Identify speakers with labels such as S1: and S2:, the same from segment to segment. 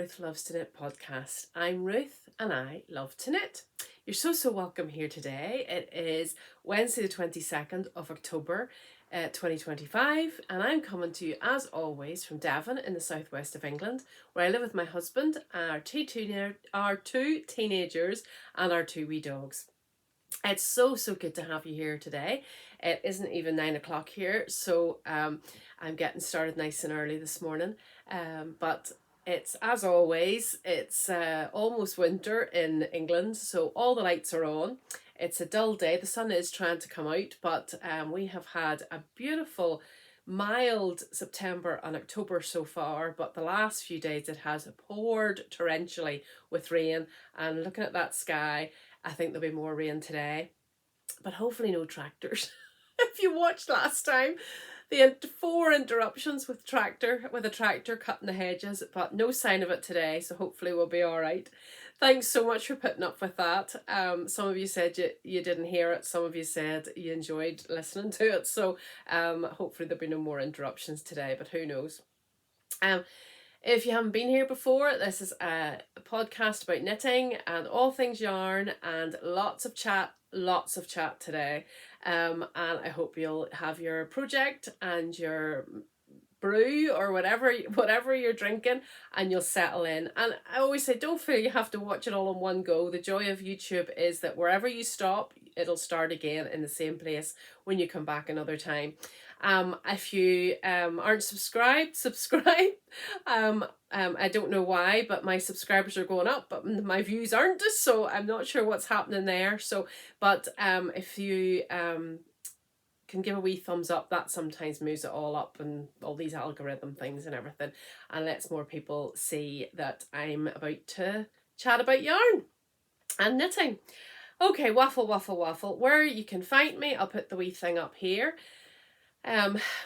S1: Ruth Loves to Knit podcast. I'm Ruth and I love to knit. You're so welcome here today. It is Wednesday the 22nd of October 2025 and I'm coming to you as always from Devon in the southwest of England, where I live with my husband, our two teenagers and our two wee dogs. It's so good to have you here today. It isn't even 9 o'clock here, so I'm getting started nice and early this morning. But it's, as always, it's almost winter in England, so all the lights are on. It's a dull day. The sun is trying to come out, but we have had a beautiful, mild September and October so far, but the last few days it has poured torrentially with rain, and looking at that sky, I think there'll be more rain today, but hopefully no tractors. If you watched last time, the 4 interruptions with a tractor cutting the hedges, but no sign of it today, so hopefully we'll be all right. Thanks so much for putting up with that. Some of you said you didn't hear it, some of you said you enjoyed listening to it, so hopefully there'll be no more interruptions today, but who knows. If you haven't been here before, this is a podcast about knitting and all things yarn and lots of chat today. And I hope you'll have your project and your brew or whatever you're drinking, and you'll settle in. And I always say, don't feel you have to watch it all in one go. The joy of YouTube is that wherever you stop, it'll start again in the same place when you come back another time. If you aren't subscribed, subscribe. I don't know why, but my subscribers are going up, but my views aren't, so I'm not sure what's happening there. So, but if you can give a wee thumbs up, that sometimes moves it all up and all these algorithm things and everything, and lets more people see that I'm about to chat about yarn and knitting. Okay, waffle. Where you can find me, I'll put the wee thing up here.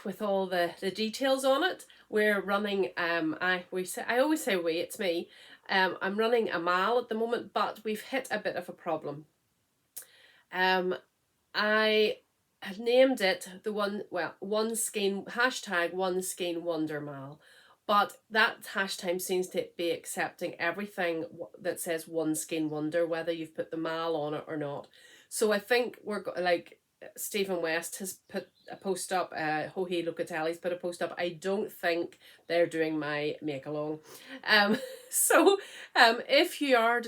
S1: With all the details on it. We're running, I always say we, it's me. I'm running a mal at the moment, but we've hit a bit of a problem. I have named it one skein wonder mal, but that hashtag seems to be accepting everything that says one skein wonder, whether you've put the mal on it or not. So I think we're like, Stephen West has put a post up, Hohe Locatelli's put a post up. I don't think they're doing my make along. So if you are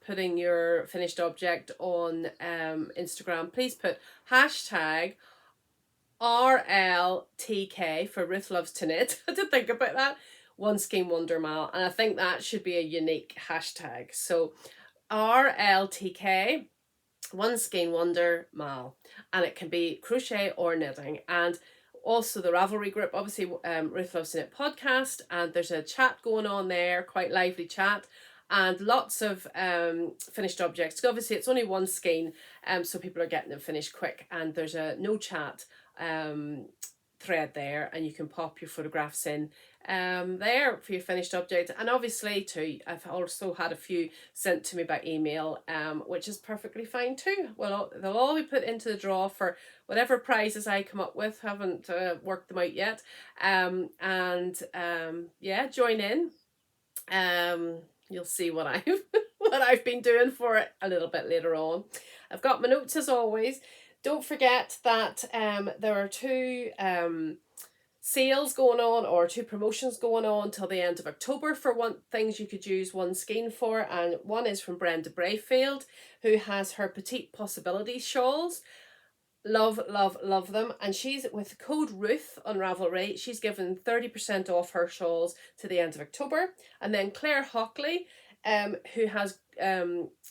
S1: putting your finished object on Instagram, please put hashtag RLTK for Ruth Loves to Knit. I did think about that. One Skein Wonder Mal, and I think that should be a unique hashtag. So RLTK, One Skein Wonder Mal, and it can be crochet or knitting. And also the Ravelry group, obviously Ruth Loves to Knit podcast, and there's a chat going on there, quite lively chat, and lots of finished objects. So obviously it's only one skein, so people are getting them finished quick, and there's a no chat thread there, and you can pop your photographs in there for your finished object. And obviously too, I've also had a few sent to me by email, which is perfectly fine too. Well, they'll all be put into the draw for whatever prizes I come up with. Haven't worked them out yet. Yeah, join in. You'll see what I've been doing for it a little bit later on. I've got my notes as always. Don't forget that there are 2 sales going on, or 2 promotions going on till the end of October for things you could use one skein for, and one is from Brenda Brayfield, who has her Petite Possibilities shawls. Love them, and she's with code Ruth on Ravelry. She's given 30% off her shawls to the end of October. And then Claire Hockley, who has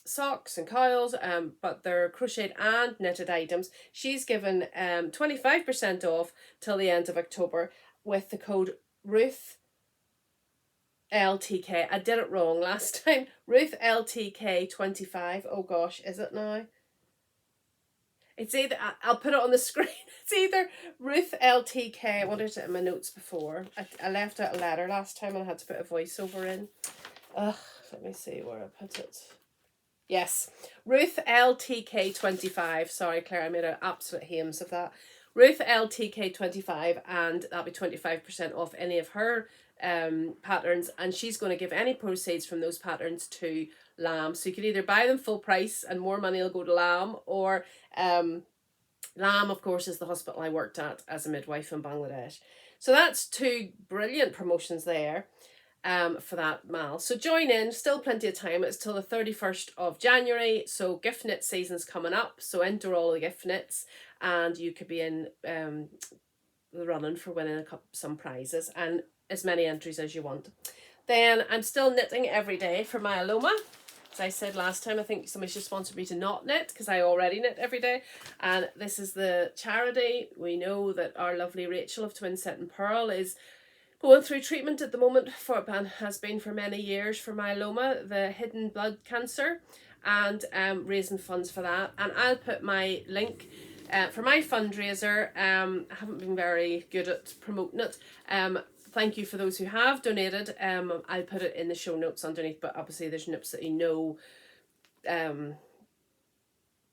S1: socks and cowls, but they're crocheted and knitted items. She's given 25% off till the end of October with the code Ruth LTK. I did it wrong last time. Ruth LTK 25. Oh gosh, is it now? It's either, I'll put it on the screen. It's either Ruth LTK. I wanted it in my notes before. I left out a letter last time and I had to put a voiceover in. Let me see where I put it. Yes, Ruth LTK 25. Sorry, Claire, I made an absolute hames of that. Ruth LTK 25, and that'll be 25% off any of her patterns, and she's going to give any proceeds from those patterns to Lamb. So you can either buy them full price and more money will go to Lamb, or Lamb, of course, is the hospital I worked at as a midwife in Bangladesh. So that's two brilliant promotions there for that, Mal. So join in, still plenty of time. It's till the 31st of January. So gift knit season's coming up. So enter all the gift knits and you could be in the running for winning some prizes and as many entries as you want. Then I'm still knitting every day for Myeloma. As I said last time, I think somebody should sponsor me to not knit because I already knit every day. And this is the charity. We know that our lovely Rachel of Twin Set and Pearl is going through treatment at the moment and has been for many years for myeloma, the hidden blood cancer, and raising funds for that. And I'll put my link for my fundraiser. I haven't been very good at promoting it. Thank you for those who have donated. I'll put it in the show notes underneath, but obviously there's no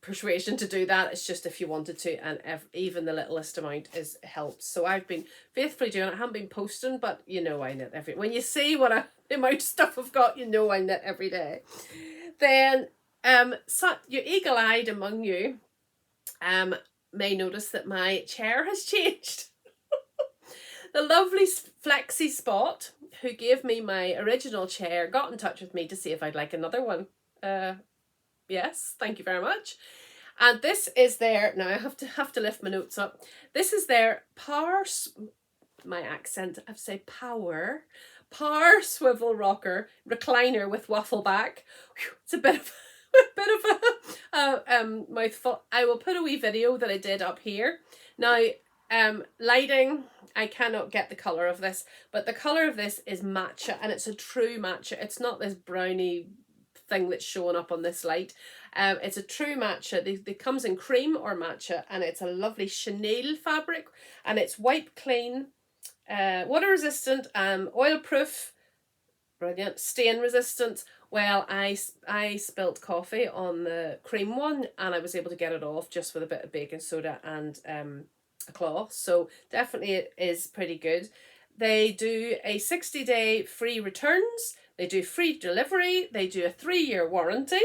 S1: persuasion to do that. It's just if you wanted to, and even the littlest amount helps. So I've been faithfully doing it. I haven't been posting, but you know I knit when you see the amount of stuff I've got, you know I knit every day. Then so you eagle-eyed among you may notice that my chair has changed. The lovely Flexi Spot, who gave me my original chair, got in touch with me to see if I'd like another one. Yes, thank you very much. And this is their, now I have to lift my notes up. This is their power swivel rocker recliner with waffle back. Whew, it's a bit of a mouthful. I will put a wee video that I did up here. Now, lighting, I cannot get the colour of this, but the colour of this is matcha, and it's a true matcha. It's not this brownie thing that's showing up on this light. It's a true matcha. It comes in cream or matcha, and it's a lovely chenille fabric, and it's wipe clean, water resistant, oil proof, brilliant, stain resistant. Well, I spilt coffee on the cream one, and I was able to get it off just with a bit of baking soda and a cloth. So definitely it is pretty good. They do a 60-day free returns. They do free delivery. They do a 3-year warranty.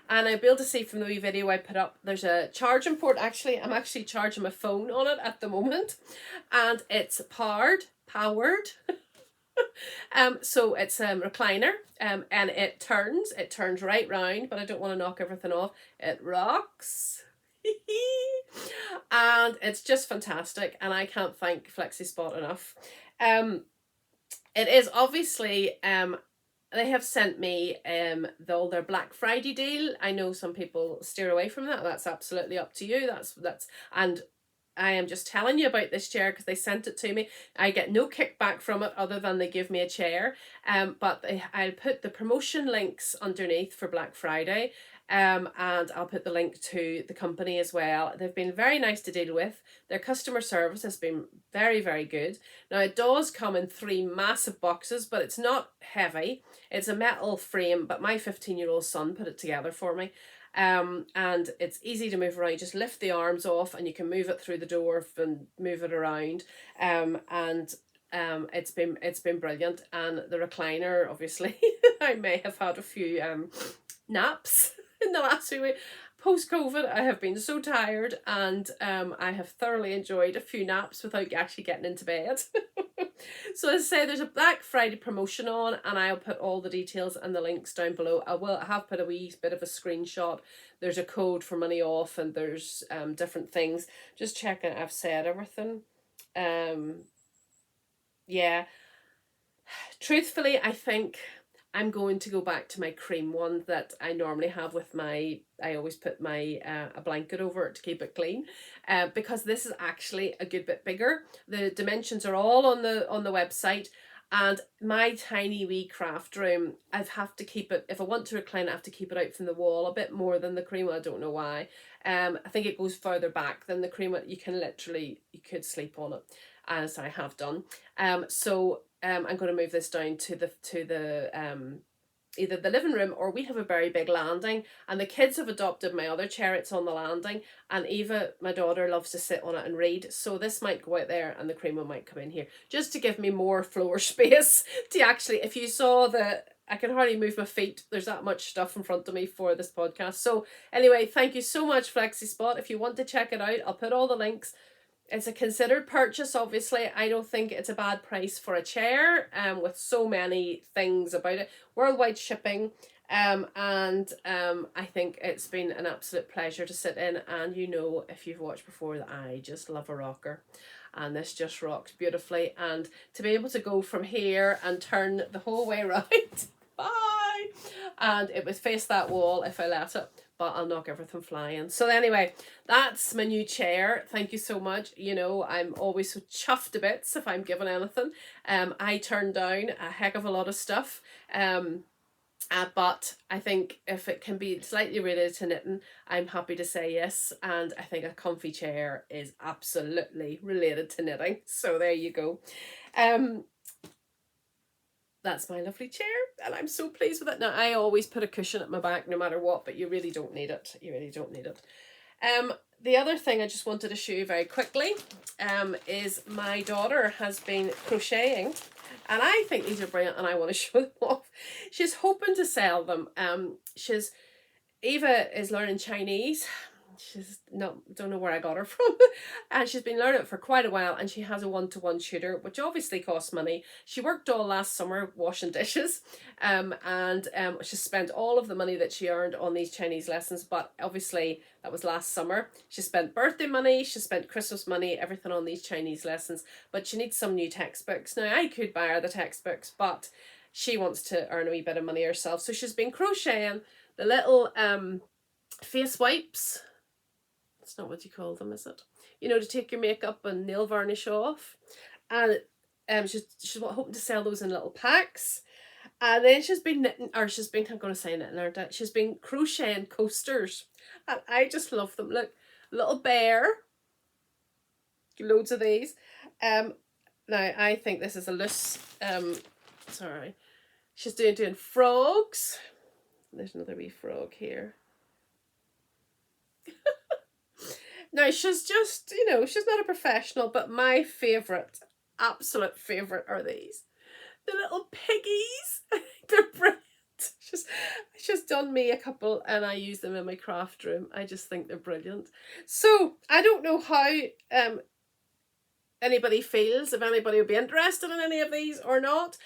S1: And I'll be able to see from the wee video I put up, there's a charging port. Actually, I'm actually charging my phone on it at the moment. And it's powered. So it's a recliner, and it turns right round, but I don't want to knock everything off. It rocks. And it's just fantastic, and I can't thank FlexiSpot enough. It is obviously they have sent me all their Black Friday deal. I know some people steer away from that. That's absolutely up to you. That's and I am just telling you about this chair because they sent it to me. I get no kickback from it other than they give me a chair. But I'll put the promotion links underneath for Black Friday. And I'll put the link to the company as well. They've been very nice to deal with. Their customer service has been very, very good. Now it does come in 3 massive boxes, but it's not heavy. It's a metal frame, but my 15-year-old son put it together for me. And it's easy to move around. You just lift the arms off and you can move it through the door and move it around. It's been brilliant. And the recliner, obviously, I may have had a few naps in the last few weeks. Post-COVID, I have been so tired, and I have thoroughly enjoyed a few naps without actually getting into bed. So as I say, there's a Black Friday promotion on, and I'll put all the details and the links down below. I have put a wee bit of a screenshot. There's a code for money off, and there's different things. Just checking I've said everything. Yeah. Truthfully, I think I'm going to go back to my cream one that I normally have with I always put my a blanket over it to keep it clean, because this is actually a good bit bigger. The dimensions are all on the website, and my tiny wee craft room, I have to keep it, if I want to recline, I have to keep it out from the wall a bit more than the cream one. I don't know why. I think it goes further back than the cream one. You could sleep on it, as I have done. So I'm going to move this down to the either the living room, or we have a very big landing, and the kids have adopted my other chair. It's on the landing, and Eva, my daughter, loves to sit on it and read, so this might go out there and the creamer might come in here, just to give me more floor space to actually, if you saw I can hardly move my feet, there's that much stuff in front of me for this podcast. So anyway, thank you so much, FlexiSpot. If you want to check it out, I'll put all the links. It's a considered purchase, obviously. I don't think it's a bad price for a chair, with so many things about it. Worldwide shipping, and I think it's been an absolute pleasure to sit in. And you know, if you've watched before, that I just love a rocker, and this just rocks beautifully. And to be able to go from here and turn the whole way around, bye, and it would face that wall if I let it, but I'll knock everything flying. So anyway, that's my new chair. Thank you so much. You know, I'm always so chuffed to bits if I'm given anything. I turn down a heck of a lot of stuff. But I think if it can be slightly related to knitting, I'm happy to say yes. And I think a comfy chair is absolutely related to knitting. So there you go. That's my lovely chair, and I'm so pleased with it. Now, I always put a cushion at my back no matter what, but you really don't need it. You really don't need it. The other thing I just wanted to show you very quickly is my daughter has been crocheting, and I think these are brilliant, and I want to show them off. She's hoping to sell them. Eva is learning Chinese. She's don't know where I got her from, and she's been learning it for quite a while, and she has a one-to-one tutor, which obviously costs money. She worked all last summer washing dishes, and she spent all of the money that she earned on these Chinese lessons, but obviously that was last summer. She spent birthday money, she spent Christmas money, everything on these Chinese lessons, but she needs some new textbooks. Now, I could buy her the textbooks, but she wants to earn a wee bit of money herself, so she's been crocheting the little face wipes. It's not what you call them, is it? You know, to take your makeup and nail varnish off. And she's hoping to sell those in little packs. And then she's been knitting, or she's been, I'm going to say knitting, aren't I? She's been crocheting coasters. And I just love them. Look, little bear. Loads of these. Now, I think this is a loose, sorry. She's doing frogs. There's another wee frog here. Now, she's just, you know, she's not a professional, but my favourite, absolute favourite are these. The little piggies. They're brilliant. She's done me a couple, and I use them in my craft room. I just think they're brilliant. So, I don't know how anybody feels, if anybody would be interested in any of these or not.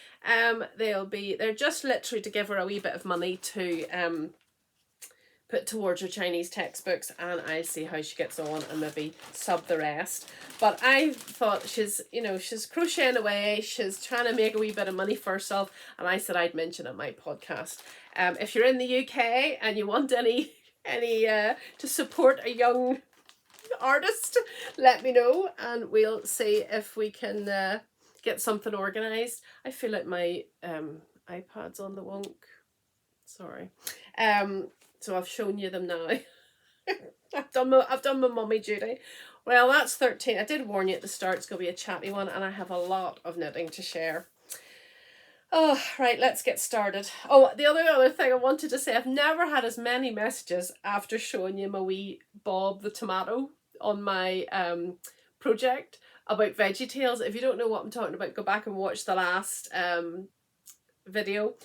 S1: They're just literally to give her a wee bit of money to put towards her Chinese textbooks, and I'll see how she gets on and maybe sub the rest. But I thought she's crocheting away, she's trying to make a wee bit of money for herself, and I said I'd mention it in my podcast. If you're in the UK and you want any to support a young artist, let me know, and we'll see if we can get something organised. I feel like my iPad's on the wonk. Sorry. So I've shown you them now. I've done my mummy duty. Well, that's 13. I did warn you at the start it's going to be a chatty one, and I have a lot of knitting to share. Oh, right, let's get started. Oh, the other thing I wanted to say, I've never had as many messages after showing you my wee Bob the tomato on my project about VeggieTales. If you don't know what I'm talking about, go back and watch the last video.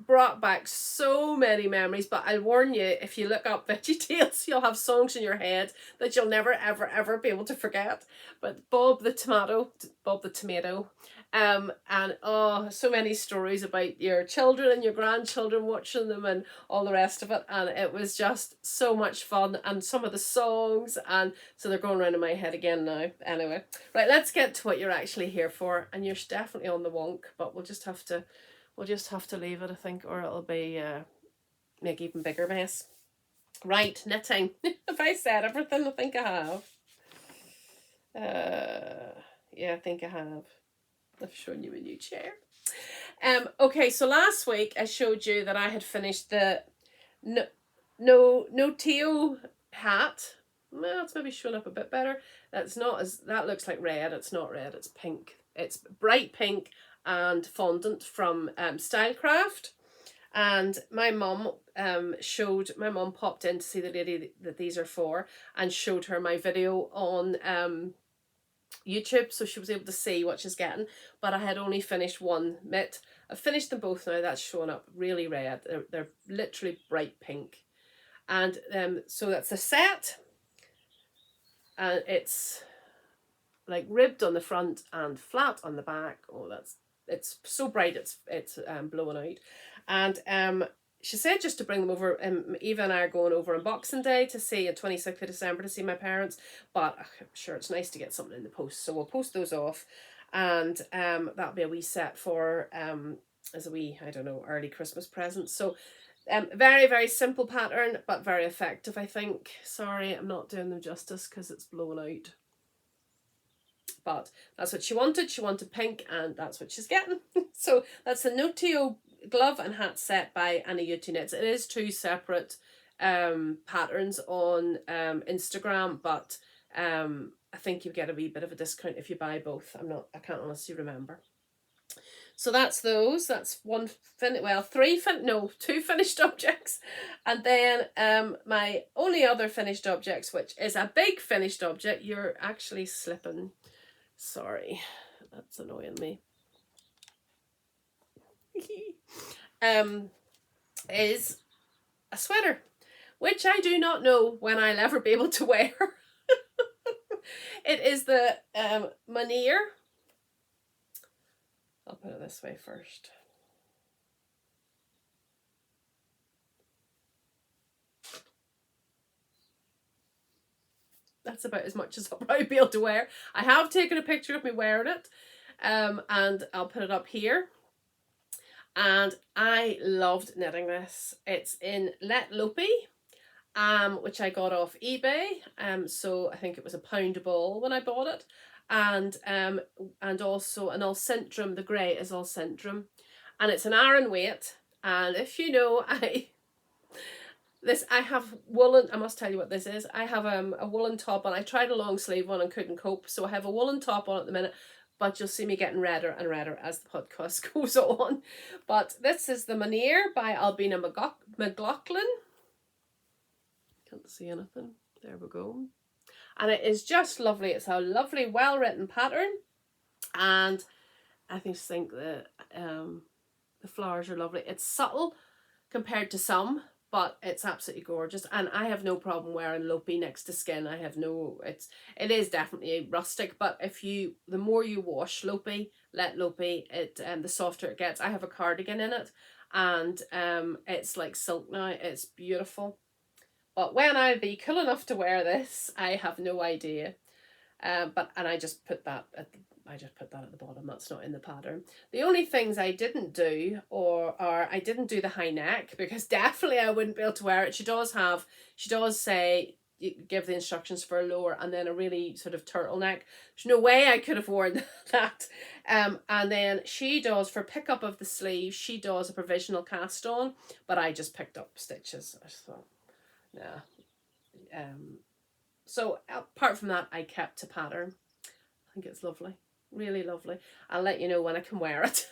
S1: Brought back so many memories, but I'll warn you, if you look up VeggieTales, you'll have songs in your head that you'll never ever be able to forget. But Bob the tomato, and oh, so many stories about your children and your grandchildren watching them and all the rest of it, and it was just so much fun, and some of the songs, and so they're going around in my head again now. Anyway, right, let's get to what you're actually here for, and you're definitely on the wonk, but we'll just have to leave it, I think, or it'll be make even bigger mess. Right, knitting. Have I said everything? I think I have. Yeah, I think I have. I've shown you a new chair. Okay, so last week I showed you that I had finished the Nvotio hat. Well, it's maybe showing up a bit better. That looks like red. It's not red, it's pink. It's bright pink and fondant from Stylecraft. And my mum popped in to see the lady that these are for, and showed her my video on YouTube, so she was able to see what she's getting. But I had only finished one mitt. I've finished them both now. That's showing up really red. They're literally bright pink. And so that's a set, and it's like ribbed on the front and flat on the back. Oh, it's so bright, it's blowing out. And she said just to bring them over. Eva and I are going over on Boxing Day to see, on 26th of December, to see my parents. But I'm sure it's nice to get something in the post, so we'll post those off, and that'll be a wee set for as a wee, I don't know, early Christmas present. So very, very simple pattern, but very effective, I think. Sorry, I'm not doing them justice because it's blown out. But that's what she wanted. She wanted pink, and that's what she's getting. So that's the Nvotio glove and hat set by Anniina Juiiti Knits. It is two separate patterns on Instagram, but I think you get a wee bit of a discount if you buy both. I can't honestly remember. So that's those. That's two finished objects. And then my only other finished objects, which is a big finished object. You're actually slipping. Sorry, that's annoying me. Is a sweater, which I do not know when I'll ever be able to wear. It is the Moinear. I'll put it this way first. That's about as much as I'll probably be able to wear. I have taken a picture of me wearing it, and I'll put it up here. And I loved knitting this. It's in Lett lopi, which I got off eBay. So I think it was £1 a ball when I bought it. And also an Ullcentrum. The grey is Ullcentrum, and it's an Aran weight. And if you know, I have woolen. I must tell you what this is. I have a woolen top on. I tried a long sleeve one and couldn't cope, so I have a woolen top on at the minute. But you'll see me getting redder and redder as the podcast goes on. But this is the Moinear by Albiona McLochlainn. Can't see anything. There we go. And it is just lovely. It's a lovely, well-written pattern. And I just think the flowers are lovely. It's subtle compared to some, but it's absolutely gorgeous. And I have no problem wearing lopi next to skin. It is definitely rustic, but the more you wash lopi, Lett lopi, the softer it gets. I have a cardigan in it, and it's like silk now. It's beautiful. But when I'll be cool enough to wear this, I have no idea. And I just put that at the bottom. That's not in the pattern. The only things I didn't do are I didn't do the high neck, because definitely I wouldn't be able to wear it. She does say you give the instructions for a lower and then a really sort of turtleneck. There's no way I could have worn that. And then she does, for pickup of the sleeve, she does a provisional cast on, but I just picked up stitches. I just thought, nah. So apart from that, I kept to pattern. I think it's lovely. Really lovely. I'll let you know when I can wear it.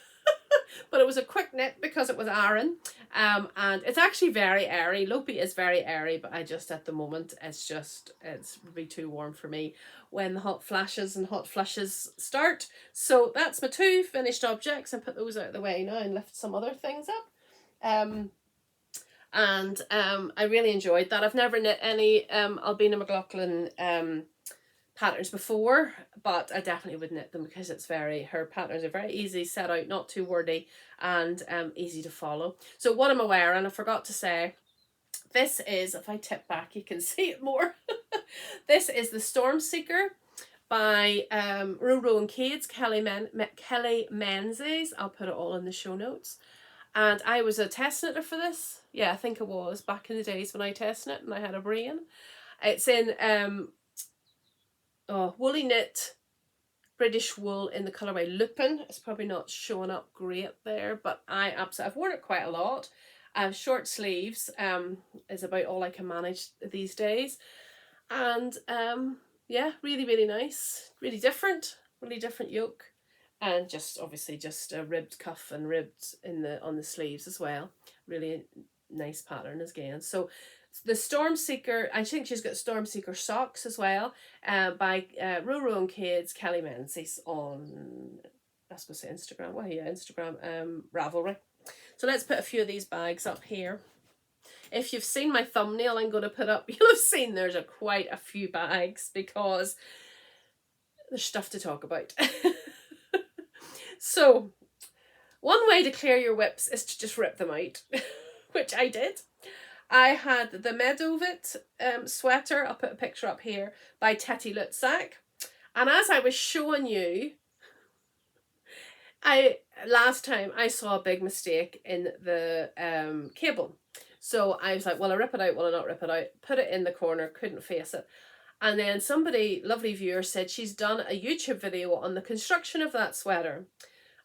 S1: But it was a quick knit because it was Aran. And it's actually very airy. Lopi is very airy, but I just, at the moment, it's really too warm for me when the hot flashes and hot flushes start. So that's my two finished objects. I put those out of the way now and lift some other things up. I really enjoyed that. I've never knit any Albiona McLochlainn patterns before, but I definitely would knit them because her patterns are very easy set out, not too wordy, and easy to follow. So what am I wearing? I forgot to say, this is, if I tip back you can see it more. This is the Storm Seeker by Roro and Cade's Kelly Menzies. I'll put it all in the show notes. And I was a test knitter for this. Yeah, I think it was back in the days when I test knit and I had a brain. It's in Woolyknit British wool in the colourway Lupin. It's probably not showing up great there, but I've worn it quite a lot. Short sleeves is about all I can manage these days. And yeah, really, really nice. Really different yoke. and just obviously just a ribbed cuff and ribbed on the sleeves as well. Really nice pattern again. So the Stormseeker, I think she's got Stormseeker socks as well, by Roro and Kids, Kelly Menzies on, I was going to say Instagram. Well, yeah, Instagram, Ravelry. So let's put a few of these bags up here. If you've seen my thumbnail I'm going to put up, you'll have seen there's quite a few bags because there's stuff to talk about. So, one way to clear your whips is to just rip them out, which I did. I had the Medovit sweater, I'll put a picture up here, by Teti Lutzak. And as I was showing you, last time I saw a big mistake in the cable. So I was like, will I rip it out, will I not rip it out? Put it in the corner, couldn't face it. And then somebody, lovely viewer, said she's done a YouTube video on the construction of that sweater.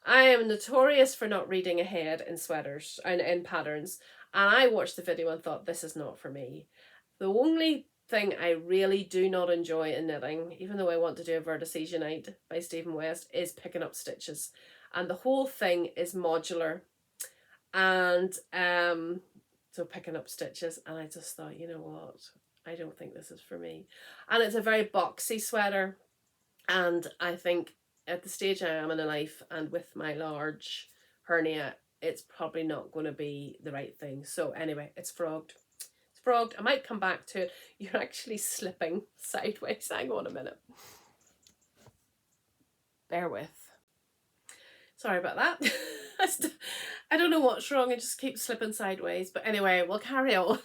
S1: I am notorious for not reading ahead in sweaters and in patterns. And I watched the video and thought, this is not for me. The only thing I really do not enjoy in knitting, even though I want to do a Vertices Unite by Stephen West, is picking up stitches. And the whole thing is modular. And so picking up stitches. And I just thought, you know what? I don't think this is for me. And it's a very boxy sweater. And I think at the stage I am in life and with my large hernia, it's probably not going to be the right thing. So anyway, it's frogged. It's frogged. I might come back to it. You're actually slipping sideways. Hang on a minute. Bear with. Sorry about that. I don't know what's wrong. I just keep slipping sideways. But anyway, we'll carry on.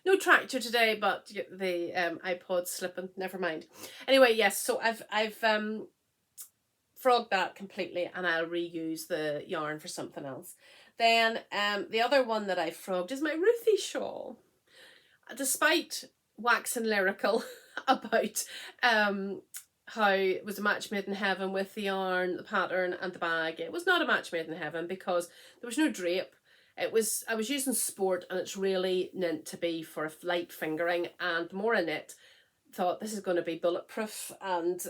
S1: No tractor today, but the iPod's slipping. Never mind. Anyway, yes. So I've frogged that completely, and I'll reuse the yarn for something else. Then the other one that I frogged is my Ruthie shawl. Despite waxing lyrical about how it was a match made in heaven with the yarn, the pattern, and the bag, it was not a match made in heaven because there was no drape. I was using sport, and it's really meant to be for a light fingering, and the more I knit, thought this is going to be bulletproof, and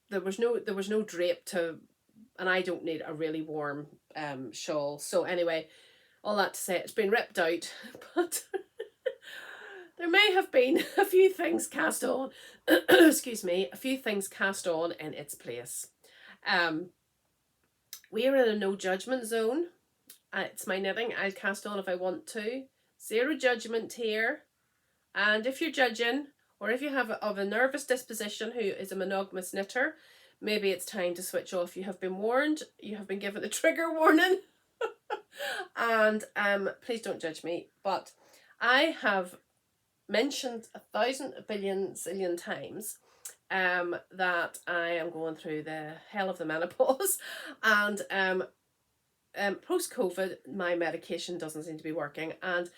S1: there was no drape to, and I don't need a really warm shawl. So anyway, all that to say, it's been ripped out, but there may have been a few things cast on, excuse me, a few things cast on in its place. We're in a no judgment zone. It's my knitting. I'll cast on if I want to. Zero judgment here. And if you're judging, or if you have of a nervous disposition who is a monogamous knitter, maybe it's time to switch off. You have been warned. You have been given a trigger warning. And please don't judge me. But I have mentioned 1,000 billion zillion times that I am going through the hell of the menopause, and post-COVID my medication doesn't seem to be working, and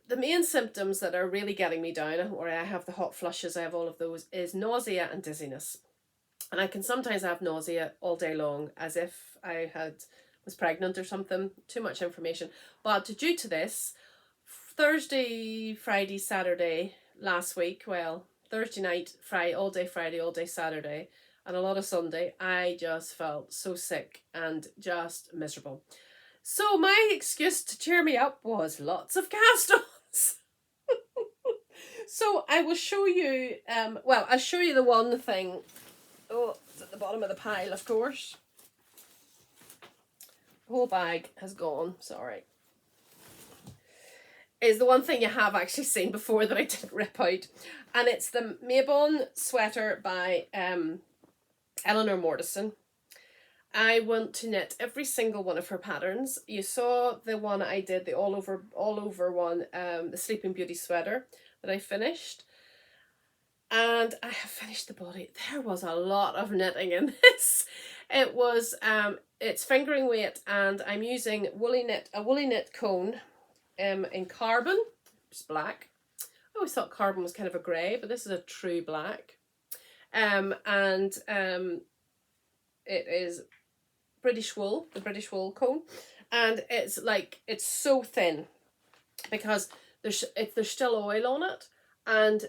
S1: the main symptoms that are really getting me down, where I have the hot flushes, I have all of those, is nausea and dizziness. And I can sometimes have nausea all day long, as if I was pregnant or something. Too much information. But due to this, Thursday, Friday, Saturday last week, well, Thursday night, Friday, all day Saturday, and a lot of Sunday, I just felt so sick and just miserable. So my excuse to cheer me up was lots of cast-ons. So I will show you, I'll show you the one thing. Oh, it's at the bottom of the pile, of course. The whole bag has gone, sorry. Is the one thing you have actually seen before that I didn't rip out. And it's the Mabon sweater by Elenor Mortensen. I want to knit every single one of her patterns. You saw the one I did, the all over one, the Sleeping Beauty sweater that I finished. And I have finished the body. There was a lot of knitting in this. It was, it's fingering weight, and I'm using a Woolyknit cone in carbon. It's black. I always thought carbon was kind of a grey, but this is a true black. It is British wool, the British wool cone, and it's so thin because there's still oil on it, and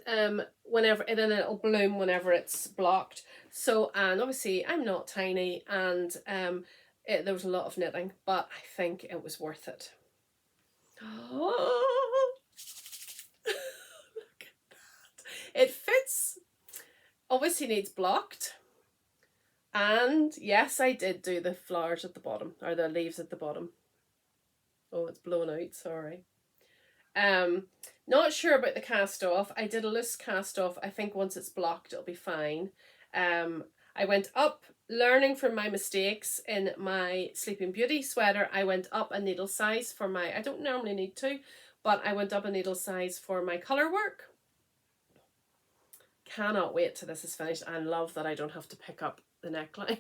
S1: whenever, and then it'll bloom whenever it's blocked. So, and obviously I'm not tiny, and there was a lot of knitting, but I think it was worth it. Oh, look at that. It fits. Obviously needs blocked. And yes, I did do the flowers at the bottom, or the leaves at the bottom. Oh, it's blown out, sorry. Not sure about the cast off. I did a loose cast off. I think once it's blocked, it'll be fine. I went up, learning from my mistakes in my Sleeping Beauty sweater. I went up a needle size for my, I don't normally need to, but I went up a needle size for my colour work. Cannot wait till this is finished, and love that I don't have to pick up the neckline.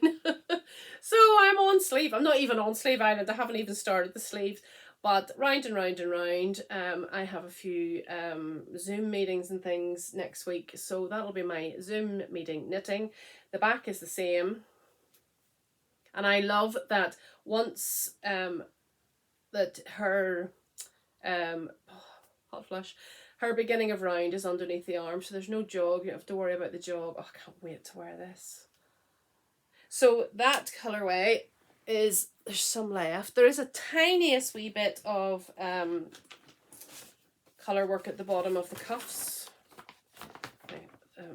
S1: So I'm on sleeve. I'm not even on Sleeve Island. I haven't even started the sleeves. But round and round and round. I have a few Zoom meetings and things next week. So that'll be my Zoom meeting knitting. The back is the same. And I love that once that her hot flush, her beginning of round is underneath the arm. So there's no jog. You don't have to worry about the jog. Oh, I can't wait to wear this. So that colourway is, there's some left. There is a tiniest wee bit of colour work at the bottom of the cuffs.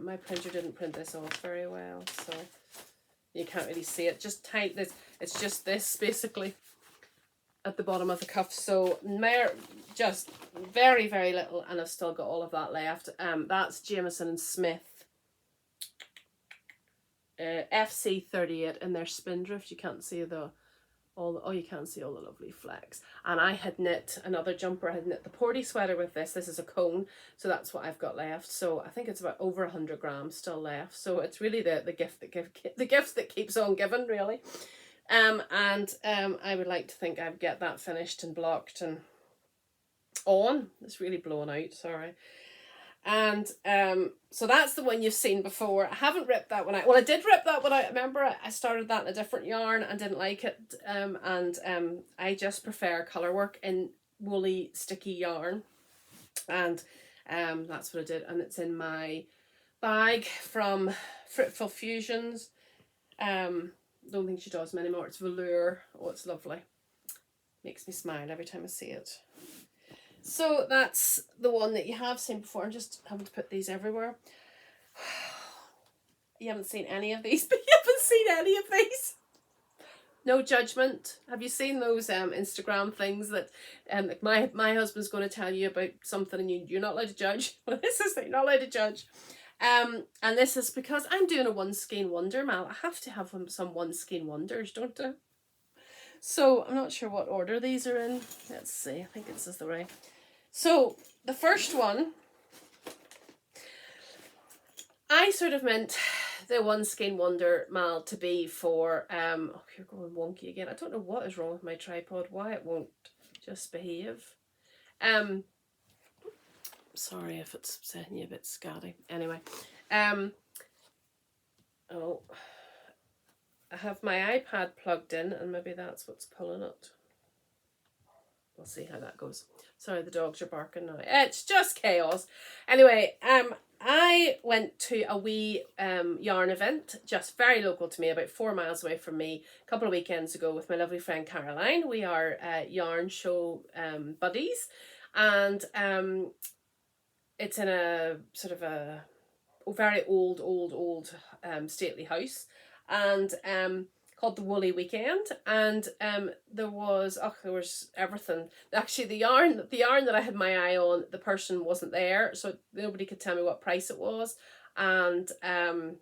S1: My printer didn't print this off very well, so you can't really see it. Just tight this. It's just this basically at the bottom of the cuff. So just very, very little, and I've still got all of that left. That's Jamieson and Smith. FC 38 in their Spindrift. You can't see you can't see all the lovely flecks. And I had knit another jumper. I had knit the Porty sweater with this. This is a cone, so that's what I've got left. So I think it's about over 100 grams still left. So it's really the gift that keeps on giving, really. I would like to think I'd get that finished and blocked and on. It's really blown out. Sorry. And so that's the one you've seen before. I haven't ripped that one out. Well, I did rip that one out. Remember, I started that in a different yarn and didn't like it. I just prefer colour work in woolly sticky yarn. And that's what I did. And it's in my bag from Fruitful Fusions. Don't think she does them anymore. It's velour. Oh, it's lovely. Makes me smile every time I see it. So that's the one that you have seen before. I'm just having to put these everywhere. You haven't seen any of these, but you haven't seen any of these. No judgment. Have you seen those Instagram things that like my husband's going to tell you about something and you're not allowed to judge? Well, this is you're not allowed to judge. And this is because I'm doing a one skein wonder, Mal. I have to have some one skein wonders, don't I? So I'm not sure what order these are in. Let's see. I think this is the right. So the first one, I sort of meant the one skein wonder, Mal, to be for oh, you're going wonky again. I don't know what is wrong with my tripod. Why it won't just behave. Sorry if it's setting you a bit scatty. Anyway, oh. I have my iPad plugged in and maybe that's what's pulling it. We'll see how that goes. Sorry, the dogs are barking now. It's just chaos. Anyway, I went to a wee yarn event, just very local to me, about 4 miles away from me, a couple of weekends ago with my lovely friend Caroline. We are yarn show buddies, and it's in a sort of a very old stately house. And called the Woolly Weekend, and there was everything. Actually, the yarn that I had my eye on, the person wasn't there, so nobody could tell me what price it was, and I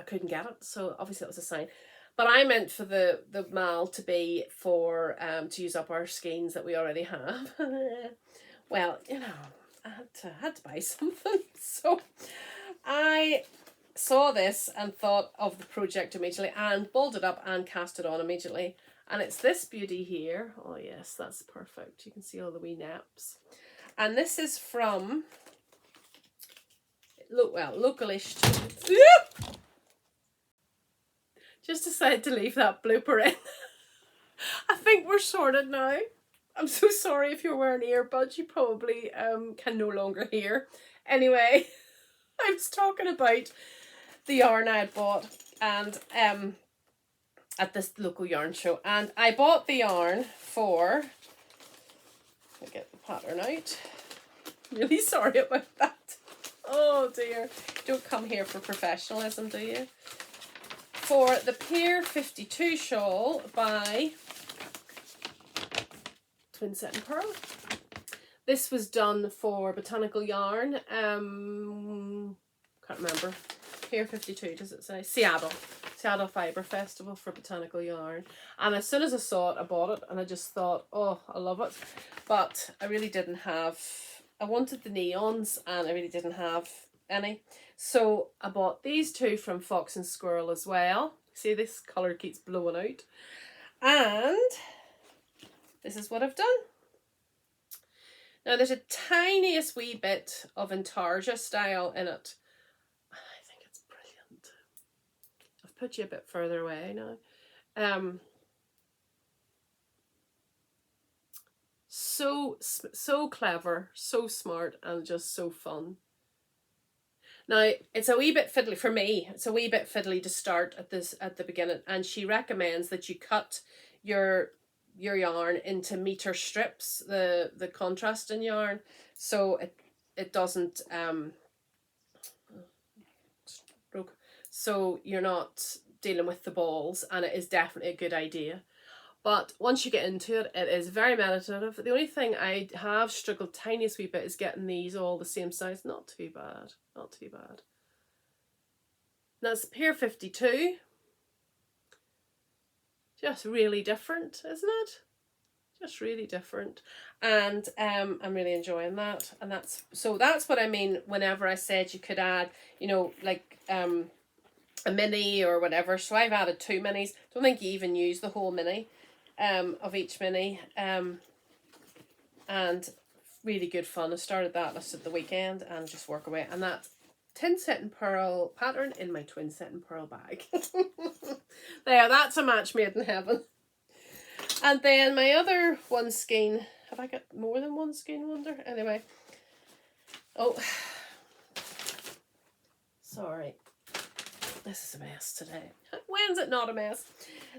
S1: couldn't get it. So obviously that was a sign. But I meant for the mal to be for to use up our skeins that we already have. Well, you know, I had to buy something, so I saw this and thought of the project immediately and balled it up and cast it on immediately. And it's this beauty here. Oh yes, that's perfect. You can see all the wee naps. And this is from, localish. Just decided to leave that blooper in. I think we're sorted now. I'm so sorry if you're wearing earbuds. You probably can no longer hear. Anyway, I was talking about the yarn I had bought and at this local yarn show, and I bought the yarn for, I'll get the pattern out. Really sorry about that. Oh dear. Don't come here for professionalism, do you? For the Pier 52 shawl by Twin Set and Pearl. This was done for Botanical Yarn. Can't remember. Pier 52, does it say? Seattle Fibre Festival for Botanical Yarn. And as soon as I saw it, I bought it, and I just thought, oh, I love it. But I really didn't have, I wanted the neons, and I really didn't have any. So I bought these two from Fox and Squirrel as well. See, this colour keeps blowing out. And this is what I've done. Now there's a tiniest wee bit of intarsia style in it. I think it's brilliant. I've put you a bit further away now. So clever, so smart, and just so fun. Now it's a wee bit fiddly for me. It's a wee bit fiddly to start at the beginning, and she recommends that you cut your yarn into meter strips, the contrasting yarn, so it doesn't so you're not dealing with the balls, and it is definitely a good idea. But once you get into it, it is very meditative. The only thing I have struggled tiniest wee bit is getting these all the same size. Not too bad. Not too bad. That's Pier 52. Just really different, isn't it? Just really different. And I'm really enjoying that. And that's what I mean whenever I said you could add, you know, like a mini or whatever. So I've added 2 minis. Don't think you even use the whole mini. Of each mini, and really good fun. I started that last at the weekend and just work away, and that Twin Set and Pearl pattern in my Twin Set and Pearl bag. There, that's a match made in heaven. And then my other one skein, have I got more than one skein, wonder? Anyway, oh, sorry, this is a mess today. When's it not a mess?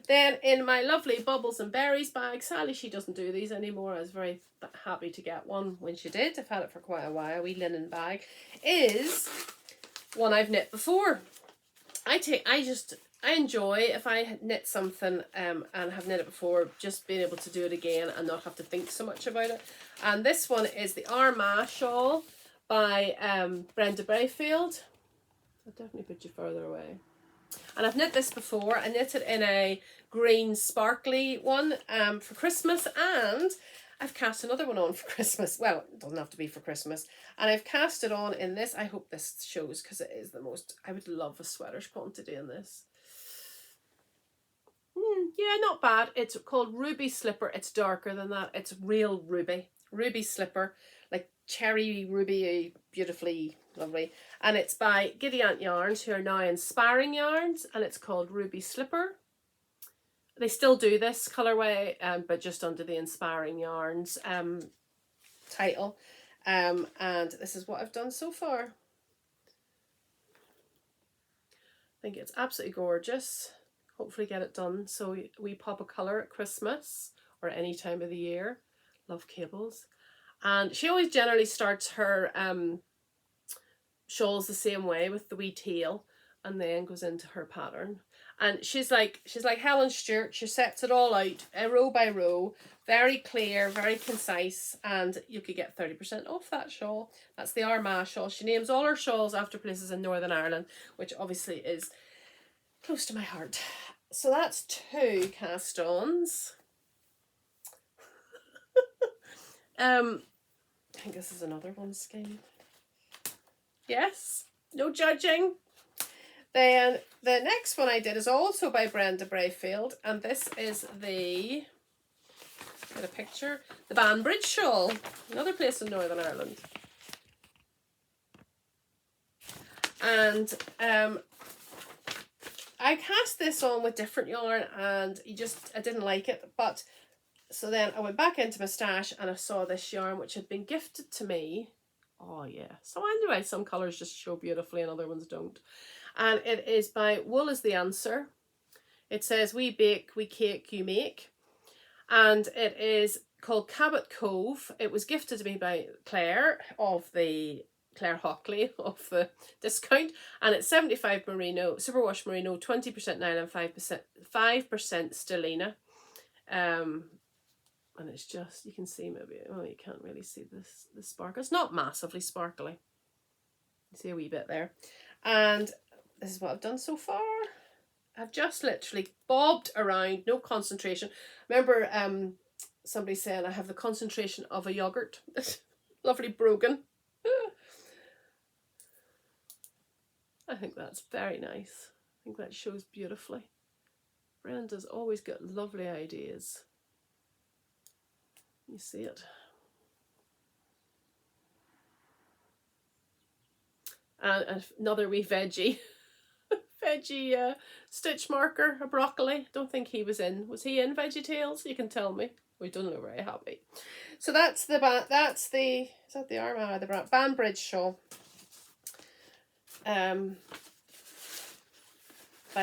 S1: Then in my lovely Bubbles and Berries bag, Sally, she doesn't do these anymore. I was very happy to get one when she did. I've had it for quite a while. A wee linen bag is one I've knit before. I enjoy if I knit something and have knit it before, just being able to do it again and not have to think so much about it. And this one is the Armagh shawl by Brenda Brayfield. I'll definitely put you further away. And I've knit this before. I knit it in a green sparkly one for Christmas, and I've cast another one on for Christmas. Well, it doesn't have to be for Christmas. And I've cast it on in this. I hope this shows, because it is the most, I would love a sweater's quantity in this. Yeah, not bad. It's called Ruby Slipper. It's darker than that. It's real ruby. Ruby Slipper, like cherry ruby, beautifully lovely. And it's by Giddy Aunt Yarns, who are now Inspiring Yarns, and it's called Ruby Slipper. They still do this colourway, but just under the Inspiring Yarns title. And this is what I've done so far. I think it's absolutely gorgeous. Hopefully get it done so we pop a colour at Christmas or any time of the year. Love cables. And she always generally starts her shawls the same way, with the wee tail, and then goes into her pattern. And she's like Helen Stewart. She sets it all out row by row, very clear, very concise, and you could get 30% off that shawl. That's the Armagh shawl. She names all her shawls after places in Northern Ireland, which obviously is close to my heart. So that's 2 cast-ons. I think this is another one skein. Yes, no judging. Then the next one I did is also by Brenda Brayfield, and this is the, get a picture, the Banbridge shawl, another place in Northern Ireland. And I cast this on with different yarn, and I didn't like it, but So then I went back into my stash and I saw this yarn which had been gifted to me. Oh yeah. So anyway, some colours just show beautifully and other ones don't. And it is by Wool is the Answer. It says, we bake, we cake, you make. And it is called Cabot Cove. It was gifted to me by Claire Hockley of the discount. And it's 75 merino, superwash merino, 20% nylon, 5% stellina. And it's just, you can see maybe, oh, you can't really see the sparkle. It's not massively sparkly. You see a wee bit there. And this is what I've done so far. I've just literally bobbed around, no concentration. Remember somebody saying I have the concentration of a yogurt. Lovely brogan. I think that's very nice. I think that shows beautifully. Brenda's always got lovely ideas. You see it. And another wee veggie stitch marker, a broccoli. Don't think he was in. Was he in Veggie Tales? You can tell me. We don't look very happy. So that's the is that the arm? The Banbridge shawl. By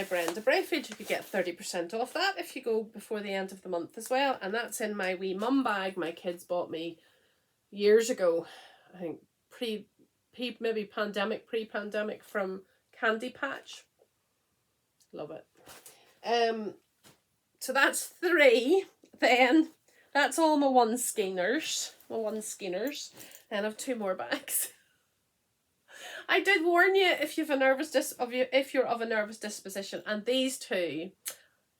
S1: Brenda Brayfield. You could get 30% off that if you go before the end of the month as well. And that's in my wee mum bag my kids bought me years ago. I think maybe pre-pandemic from Candy Patch. Love it. So that's 3. Then that's all my one skeiners. Then I've 2 more bags. I did warn you if you're of a nervous disposition, and these 2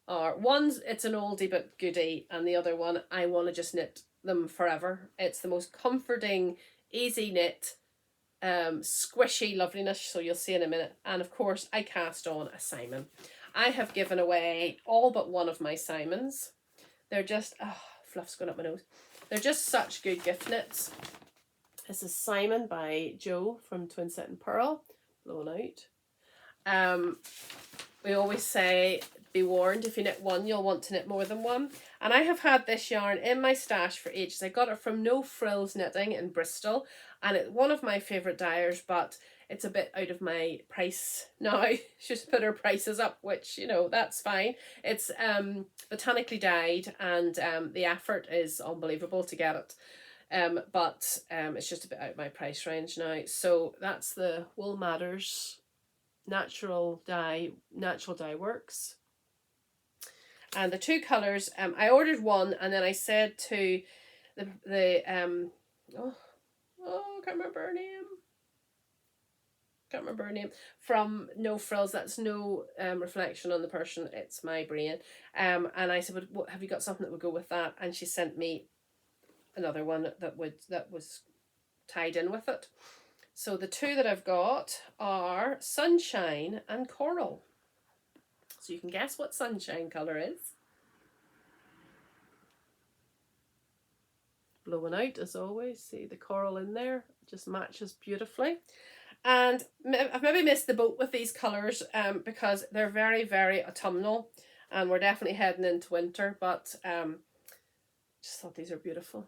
S1: are, one's it's an oldie but goodie, and the other one I want to just knit them forever. It's the most comforting, easy knit, squishy loveliness, so you'll see in a minute. And of course I cast on a Simon. I have given away all but one of my Simons. They're just, fluff's going up my nose. They're just such good gift knits. This is Simon by Jo from Twin Set and Pearl, blown out. We always say, be warned, if you knit one, you'll want to knit more than one. And I have had this yarn in my stash for ages. I got it from No Frills Knitting in Bristol, and it's one of my favourite dyers, but it's a bit out of my price now. She's put her prices up, which, you know, that's fine. It's botanically dyed, and the effort is unbelievable to get it. But it's just a bit out of my price range now. So that's the Wool Matters natural dye works. And the 2 colours, I ordered one, and then I said to the I can't remember her name, from No Frills. That's no reflection on the person, it's my brain. And I said, well, have you got something that would go with that? And she sent me another one that was tied in with it. So the 2 that I've got are Sunshine and Coral. So you can guess what Sunshine colour is. Blowing out as always. See the coral in there, just matches beautifully. And I've maybe missed the boat with these colours because they're very, very autumnal, and we're definitely heading into winter, but just thought these are beautiful.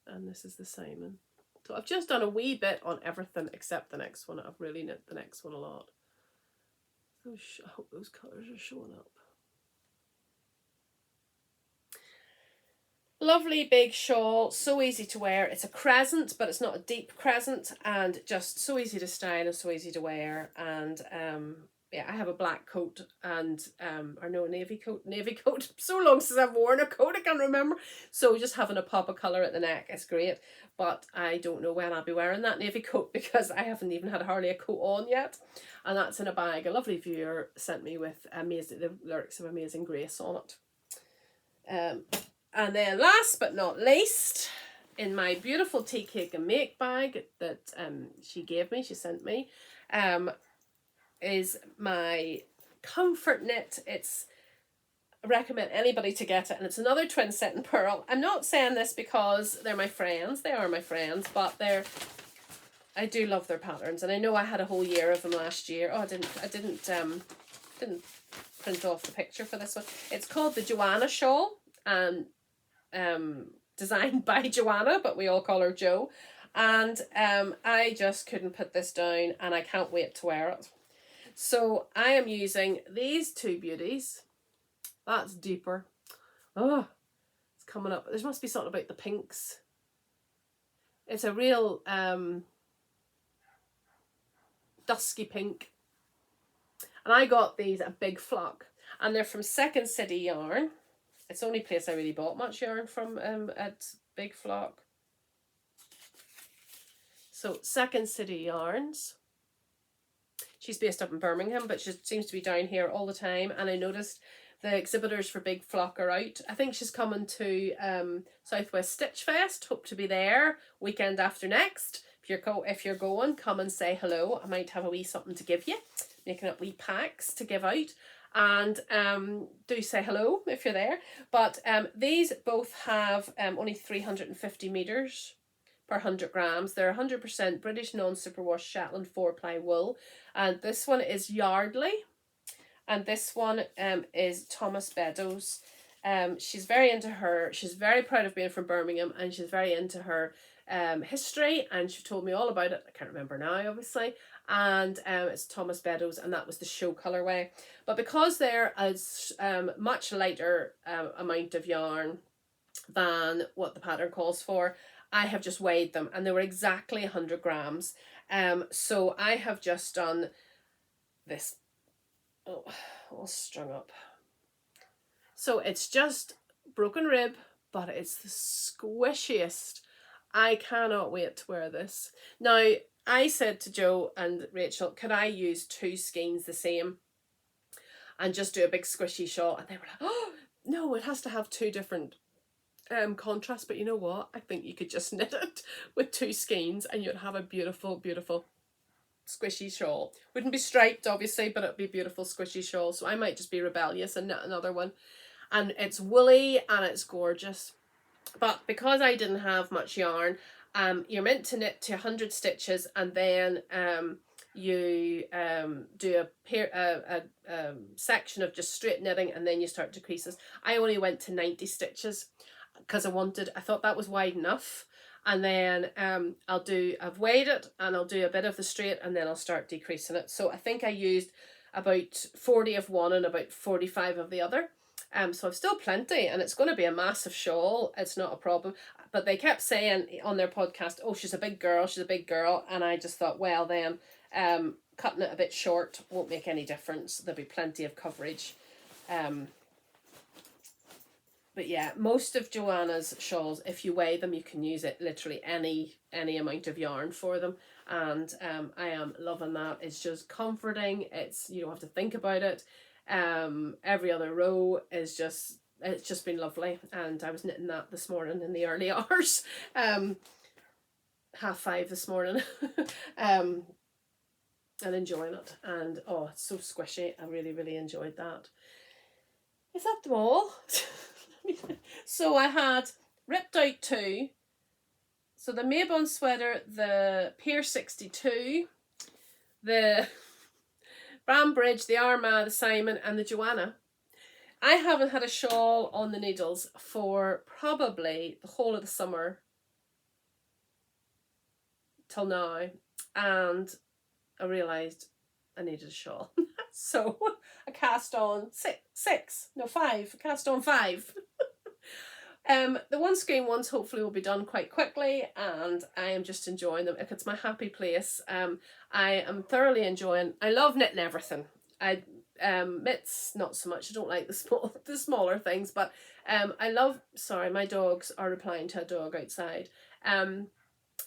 S1: And this is the Simon. So I've just done a wee bit on everything except the next one. I've really knit the next one a lot. I hope those colours are showing up. Lovely big shawl, so easy to wear. It's a crescent, but it's not a deep crescent, and just so easy to style and so easy to wear. And yeah, I have a black coat and navy coat. So long since I've worn a coat, I can't remember. So just having a pop of colour at the neck is great, but I don't know when I'll be wearing that navy coat because I haven't even had hardly a coat on yet. And that's in a bag. A lovely viewer sent me with the lyrics of Amazing Grace on it. And then last but not least, in my beautiful tea cake and make bag that she sent me, is my comfort knit. I recommend anybody to get it, and it's another Twin Set and Pearl. I'm not saying this because they're my friends. They are my friends, but I do love their patterns, and I know I had a whole year of them last year. Oh, I didn't print off the picture for this one. It's called the Joanna Shawl, and designed by Joanna, but we all call her Jo. And I just couldn't put this down, and I can't wait to wear it. So I am using these two beauties. That's deeper. Oh, it's coming up. There must be something about the pinks. It's a real dusky pink. And I got these at Big Flock, and they're from Second City Yarn. It's the only place I really bought much yarn from at Big Flock. So Second City Yarns. She's based up in Birmingham, but she seems to be down here all the time. And I noticed the exhibitors for Big Flock are out. I think she's coming to Southwest Stitch Fest. Hope to be there weekend after next. If you're going, come and say hello. I might have a wee something to give you. Making up wee packs to give out. And do say hello if you're there. But these both have only 350 metres per 100 grams. They're 100% British non-superwash Shetland 4-ply wool. And this one is Yardley. And this one is Thomas Beddoes. She's very proud of being from Birmingham, and she's very into her history, and she told me all about it. I can't remember now, obviously. And it's Thomas Beddoes, and that was the show colourway. But because they're a much lighter amount of yarn than what the pattern calls for, I have just weighed them, and they were exactly 100 grams. So I have just done this. Oh, all strung up. So it's just broken rib, but it's the squishiest. I cannot wait to wear this. Now, I said to Jo and Rachel, could I use 2 skeins the same and just do a big squishy shawl? And they were like, oh, no, it has to have 2 different contrasts. But you know what? I think you could just knit it with 2 skeins and you'd have a beautiful, beautiful squishy shawl. Wouldn't be striped, obviously, but it'd be a beautiful squishy shawl. So I might just be rebellious and knit another one. And it's woolly and it's gorgeous. But because I didn't have much yarn, you're meant to knit to 100 stitches, and then you do a section of just straight knitting, and then you start decreases. I only went to 90 stitches because I thought that was wide enough. And then I've weighed it, and I'll do a bit of the straight, and then I'll start decreasing it. So I think I used about 40 of one and about 45 of the other. So I've still plenty, and it's going to be a massive shawl. It's not a problem. But they kept saying on their podcast, oh, she's a big girl, and I just thought, well then, cutting it a bit short won't make any difference. There'll be plenty of coverage. But yeah, most of Joanna's shawls, if you weigh them, you can use it literally any amount of yarn for them. And I am loving that. It's just comforting. You don't have to think about it. Every other row is it's just been lovely. And I was knitting that this morning in the early hours. 5:30 this morning. And enjoying it. And oh, it's so squishy. I really, really enjoyed that. Is that them all? So I had ripped out 2. So the Mabon sweater, the Pier 62, the Brambridge, the Armagh, the Simon, and the Joanna. I haven't had a shawl on the needles for probably the whole of the summer till now, and I realised I needed a shawl. So I cast on 5. Cast on 5. The one screen ones hopefully will be done quite quickly, and I am just enjoying them. If it's my happy place, I am thoroughly enjoying. I love knitting everything. Mitts not so much. I don't like the smaller things, but I love. Sorry, my dogs are replying to a dog outside.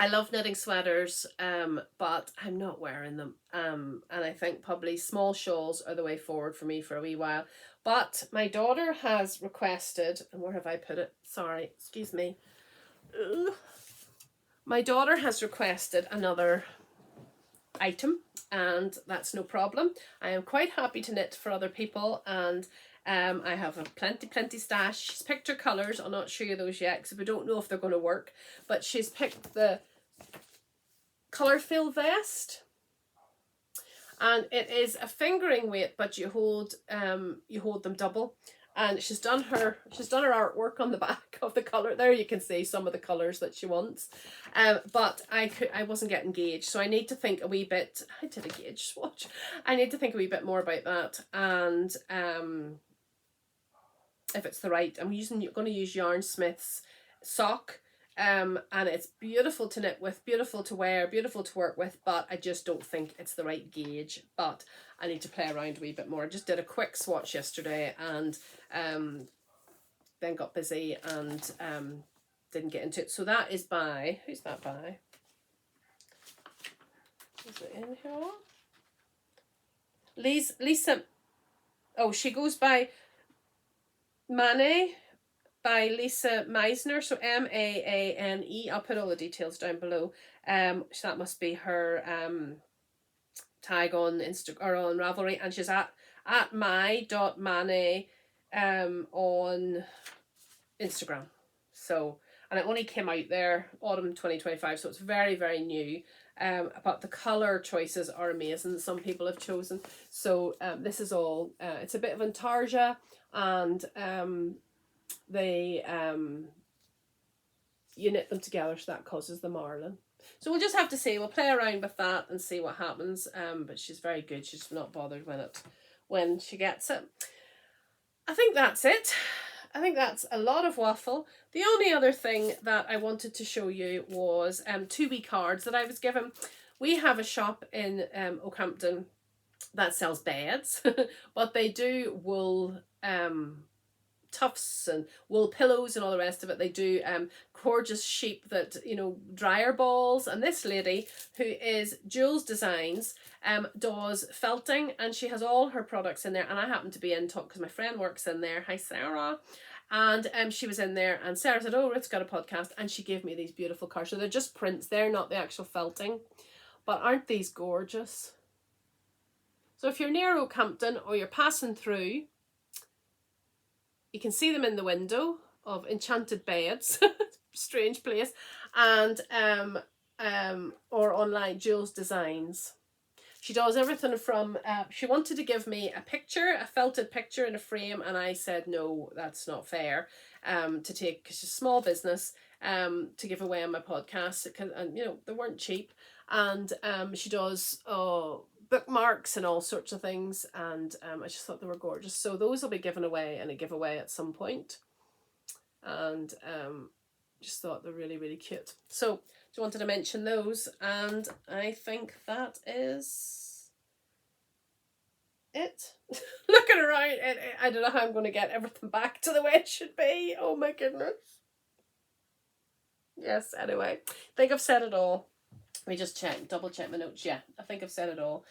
S1: I love knitting sweaters, but I'm not wearing them. And I think probably small shawls are the way forward for me for a wee while. But my daughter has requested, and where have I put it? Sorry, excuse me. My daughter has requested another item, and that's no problem. I am quite happy to knit for other people, and I have a plenty stash. She's picked her colours. I'll not show you those yet because we don't know if they're going to work, but she's picked the colour fill vest, and it is a fingering weight, but you hold them double. And she's done her artwork on the back of the colour. There you can see some of the colours that she wants. But I wasn't getting gauged, so I need to think a wee bit. I did a gauge swatch. I need to think a wee bit more about that, and if it's the right. I'm going to use Yarn Smith's sock. And it's beautiful to knit with, beautiful to wear, beautiful to work with, but I just don't think it's the right gauge. But I need to play around a wee bit more. I just did a quick swatch yesterday, and then got busy and didn't get into it. So that is by, who's that by? Is it in here? Lisa, oh, she goes by Mane, by Lisa Meisner, so Maane. I'll put all the details down below. So that must be her tag on Insta or on Ravelry, and she's at my.mane on Instagram. So, and it only came out there autumn 2025, so it's very, very new. But the colour choices are amazing. Some people have chosen. So this is all, it's a bit of intarsia, and they you knit them together, so that causes the marlin. So we'll just have to see. We'll play around with that and see what happens. But she's very good. She's not bothered when she gets it. I think that's it. I think that's a lot of waffle. The only other thing that I wanted to show you was 2 wee cards that I was given. We have a shop in Oakhampton that sells beds, but they do wool tufts and wool pillows and all the rest of it. They do gorgeous sheep that, you know, dryer balls. And this lady, who is Jules Designs, does felting, and she has all her products in there. And I happen to be in talk because my friend works in there. Hi, Sarah. And she was in there, and Sarah said, oh, Ruth's got a podcast, and she gave me these beautiful cards. So they're just prints, they're not the actual felting, but aren't these gorgeous? So if you're near Oakhampton or you're passing through, you can see them in the window of Enchanted Beds, strange place, and or online, Jules Designs. She does everything from, she wanted to give me a picture, a felted picture in a frame, and I said, no, that's not fair to take, because she's a small business, to give away on my podcast, and you know, they weren't cheap. And she does bookmarks and all sorts of things, and I just thought they were gorgeous. So those will be given away in a giveaway at some point, and just thought they're really, really cute. So just wanted to mention those, and I think that is it. Looking around, I don't know how I'm going to get everything back to the way it should be. Oh my goodness. Yes, anyway, I think I've said it all. Let me just double check my notes. Yeah, I think I've said it all.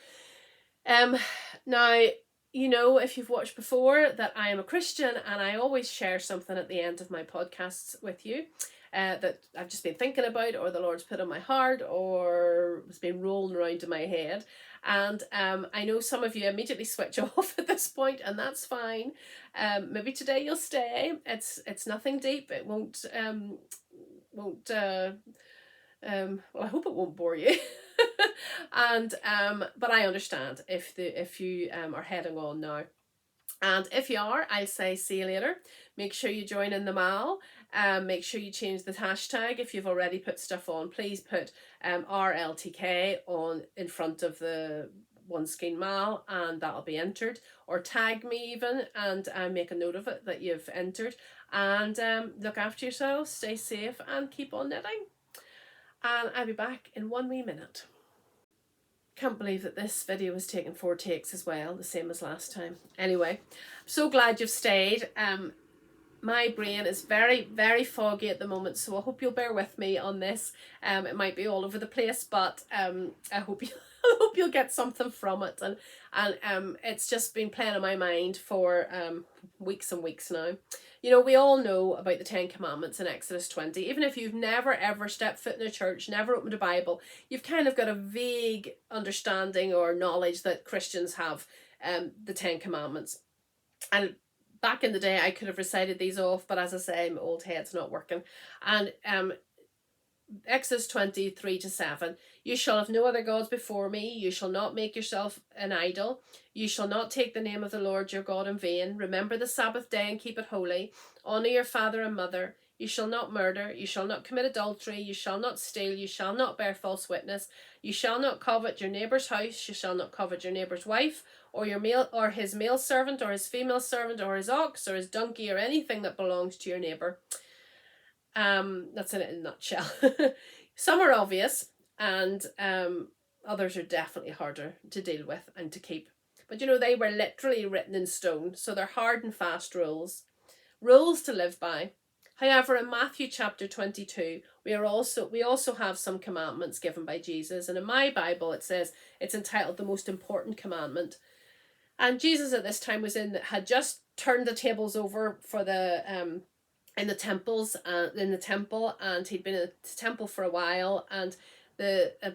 S1: Now, you know, if you've watched before, that I am a Christian, and I always share something at the end of my podcasts with you that I've just been thinking about, or the Lord's put on my heart, or has been rolling around in my head. And I know some of you immediately switch off at this point, and that's fine. Maybe today you'll stay. It's nothing deep. It won't well, I hope it won't bore you. And but I understand if you are heading on now. And if you are, I'll say see you later. Make sure you join in the mal. Make sure you change the hashtag if you've already put stuff on. Please put RLTK on in front of the One Skein Mal, and that'll be entered. Or tag me even, and make a note of it that you've entered. And look after yourselves, stay safe, and keep on knitting. And I'll be back in 1 wee minute. Can't believe that this video was taken 4 takes as well, the same as last time. Anyway, I'm so glad you've stayed. My brain is very, very foggy at the moment, so I hope you'll bear with me on this. It might be all over the place, but I hope you'll get something from it. And it's just been playing on my mind for weeks and weeks now. You know, we all know about the 10 Commandments in Exodus 20. Even if you've never ever stepped foot in a church, never opened a Bible, you've kind of got a vague understanding or knowledge that Christians have the 10 Commandments. And back in the day, I could have recited these off, but as I say, my old head's not working. And Exodus 23-7. You shall have no other gods before me. You shall not make yourself an idol. You shall not take the name of the Lord your God in vain. Remember the Sabbath day and keep it holy. Honor your father and mother. You shall not murder. You shall not commit adultery. You shall not steal. You shall not bear false witness. You shall not covet your neighbour's house. You shall not covet your neighbour's wife, or his male servant, or his female servant, or his ox, or his donkey, or anything that belongs to your neighbour. That's in it in a nutshell. Some are obvious, and others are definitely harder to deal with and to keep. But they were literally written in stone, so they're hard and fast rules to live by. However, in Matthew chapter 22, we also have some commandments given by Jesus, and in my Bible it says it's entitled the most important commandment. And Jesus at this time had just turned the tables over for the in the temple, and he'd been in the temple for a while, and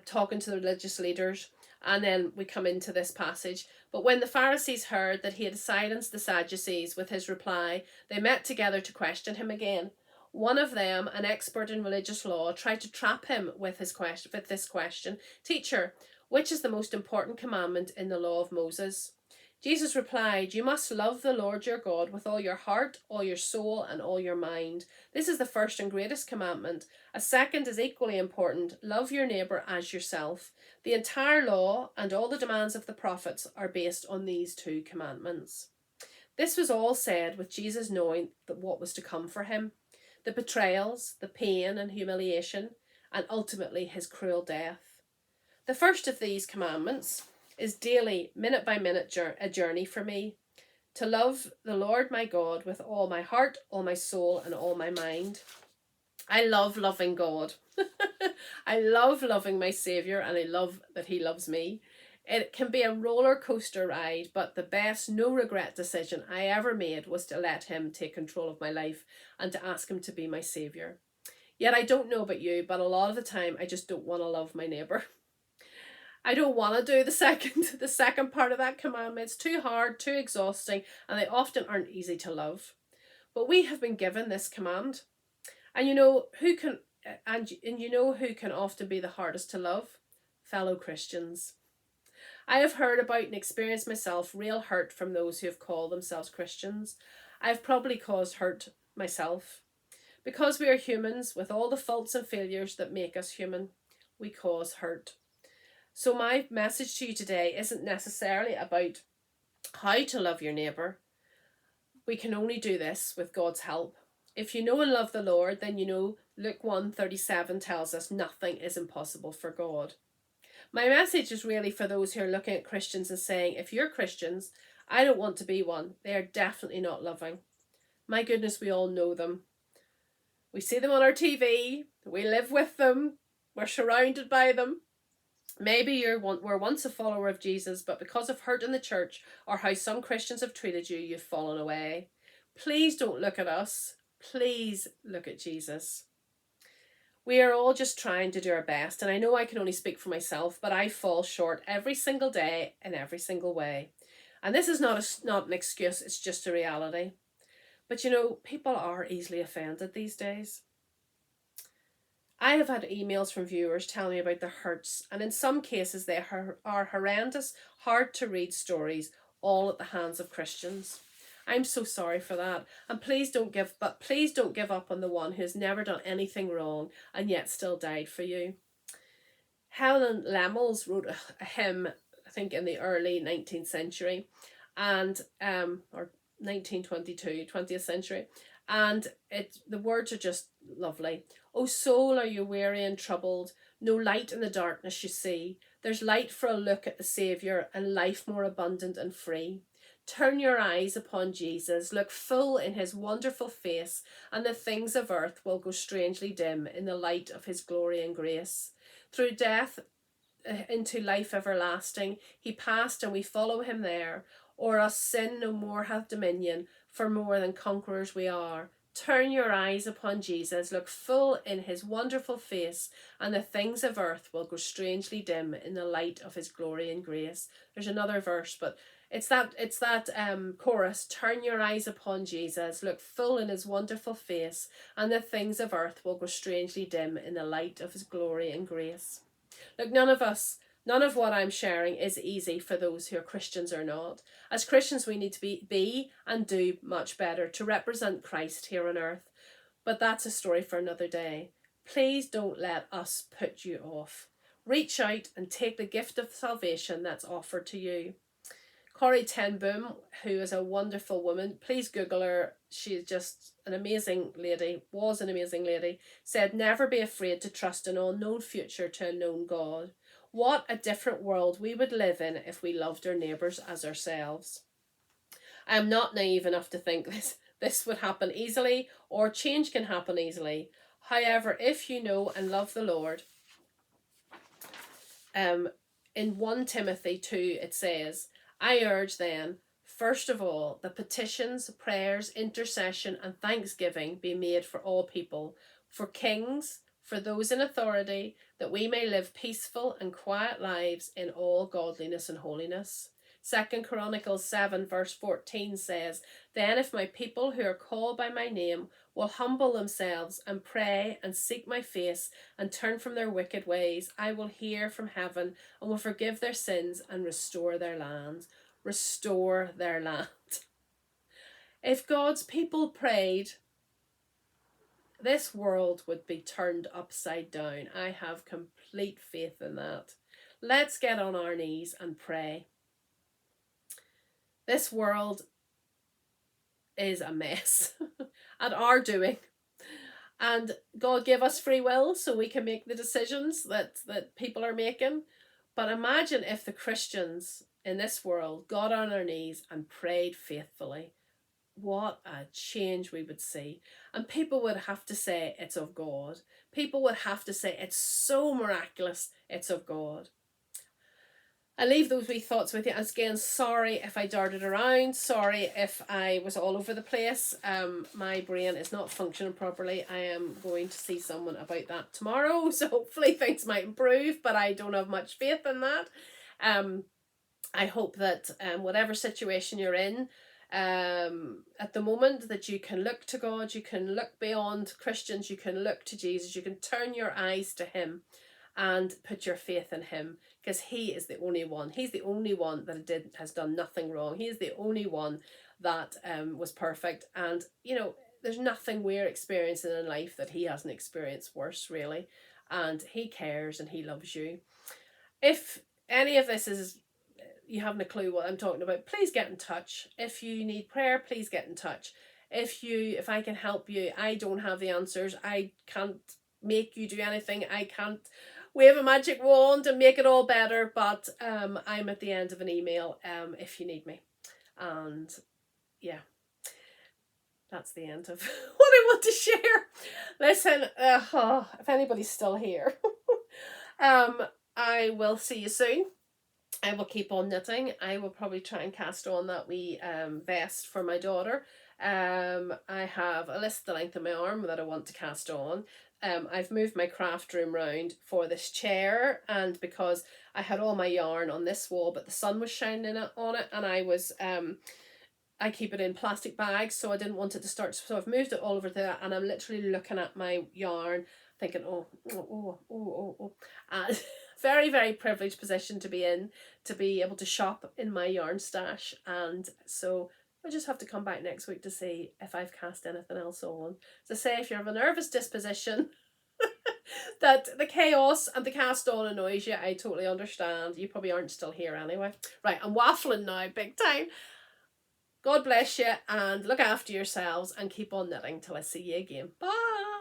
S1: talking to the religious leaders. And then we come into this passage. But when the Pharisees heard that he had silenced the Sadducees with his reply, they met together to question him again. One of them, an expert in religious law, tried to trap him with this question. Teacher, which is the most important commandment in the law of Moses? Jesus replied, you must love the Lord your God with all your heart, all your soul, and all your mind. This is the first and greatest commandment. A second is equally important. Love your neighbour as yourself. The entire law and all the demands of the prophets are based on these two commandments. This was all said with Jesus knowing that what was to come for him. The betrayals, the pain and humiliation, and ultimately his cruel death. The first of these commandments is daily, minute by minute, a journey for me. To love the Lord my God with all my heart, all my soul, and all my mind. I love loving God. I love loving my Saviour, and I love that he loves me. It can be a roller coaster ride, but the best no regret decision I ever made was to let him take control of my life and to ask him to be my Saviour. Yet I don't know about you, but a lot of the time I just don't want to love my neighbour. I don't want to do the second part of that commandment. It's too hard, too exhausting, and they often aren't easy to love. But we have been given this command. And who can often be the hardest to love? Fellow Christians. I have heard about and experienced myself real hurt from those who have called themselves Christians. I've probably caused hurt myself. Because we are humans with all the faults and failures that make us human, we cause hurt. So my message to you today isn't necessarily about how to love your neighbour. We can only do this with God's help. If you know and love the Lord, then Luke 1:37 tells us nothing is impossible for God. My message is really for those who are looking at Christians and saying, if you're Christians, I don't want to be one. They are definitely not loving. My goodness, we all know them. We see them on our TV. We live with them. We're surrounded by them. Maybe you were once a follower of Jesus, but because of hurt in the church or how some Christians have treated you, you've fallen away. Please don't look at us. Please look at Jesus. We are all just trying to do our best, and I know I can only speak for myself, but I fall short every single day in every single way. And this is not an excuse, it's just a reality. But people are easily offended these days. I have had emails from viewers telling me about their hurts, and in some cases they are horrendous, hard to read stories, all at the hands of Christians. I'm so sorry for that, and please don't give up on the one who has never done anything wrong and yet still died for you. Helen Lemmels wrote a hymn, I think in the early 19th century, and or 1922, 20th century, and the words are just lovely. O soul, are you weary and troubled? No light in the darkness you see. There's light for a look at the Saviour and life more abundant and free. Turn your eyes upon Jesus, look full in his wonderful face, and the things of earth will go strangely dim in the light of his glory and grace. Through death into life everlasting, he passed and we follow him there. O'er us sin no more hath dominion, for more than conquerors we are. Turn your eyes upon Jesus, look full in his wonderful face, and the things of earth will go strangely dim in the light of his glory and grace. There's another verse, but It's that chorus, turn your eyes upon Jesus, look full in his wonderful face, and the things of earth will go strangely dim in the light of his glory and grace. Look, none of what I'm sharing is easy for those who are Christians or not. As Christians, we need to be and do much better to represent Christ here on earth. But that's a story for another day. Please don't let us put you off. Reach out and take the gift of salvation that's offered to you. Corrie ten Boom, who is a wonderful woman, please Google her. She's just an amazing lady, was an amazing lady, said, never be afraid to trust an unknown future to a known God. What a different world we would live in if we loved our neighbours as ourselves. I am not naive enough to think this would happen easily, or change can happen easily. However, if you know and love the Lord, in 1 Timothy 2 it says, I urge then, first of all, that petitions, prayers, intercession and thanksgiving be made for all people, for kings, for those in authority, that we may live peaceful and quiet lives in all godliness and holiness. 2 Chronicles 7 verse 14 says, then if my people who are called by my name will humble themselves and pray and seek my face and turn from their wicked ways, I will hear from heaven and will forgive their sins and restore their land. Restore their land. If God's people prayed, this world would be turned upside down. I have complete faith in that. Let's get on our knees and pray. This world is a mess at our doing. And God gave us free will so we can make the decisions that people are making. But imagine if the Christians in this world got on our knees and prayed faithfully. What a change we would see. And people would have to say it's of God. People would have to say it's so miraculous, it's of God. I leave those wee thoughts with you. As again, sorry if I darted around. Sorry if I was all over the place. My brain is not functioning properly. I am going to see someone about that tomorrow. So hopefully things might improve, but I don't have much faith in that. I hope that whatever situation you're in at the moment, that you can look to God, you can look beyond Christians, you can look to Jesus, you can turn your eyes to him and put your faith in him, because he is the only one. He's the only one that has done nothing wrong. He is the only one that was perfect. And, you know, there's nothing we're experiencing in life that he hasn't experienced worse, really. And he cares and he loves you. If any of this is, you haven't a clue what I'm talking about, please get in touch. If you need prayer, please get in touch. If I can help you, I don't have the answers. I can't make you do anything. I can't wave a magic wand and make it all better, but I'm at the end of an email if you need me. And yeah, that's the end of what I want to share. Listen, if anybody's still here, I will see you soon. I will keep on knitting. I will probably try and cast on that wee vest for my daughter. I have a list the length of my arm that I want to cast on. I've moved my craft room round for this chair, and because I had all my yarn on this wall but the sun was shining on it, and I keep it in plastic bags, so I didn't want it to start, so I've moved it all over there, and I'm literally looking at my yarn thinking very, very privileged position to be in, to be able to shop in my yarn stash. And so I just have to come back next week to see if I've cast anything else on. To say, if you're of a nervous disposition that the chaos and the cast on annoys you, I totally understand. You probably aren't still here anyway. Right, I'm waffling now big time. God bless you, and look after yourselves and keep on knitting till I see you again. Bye.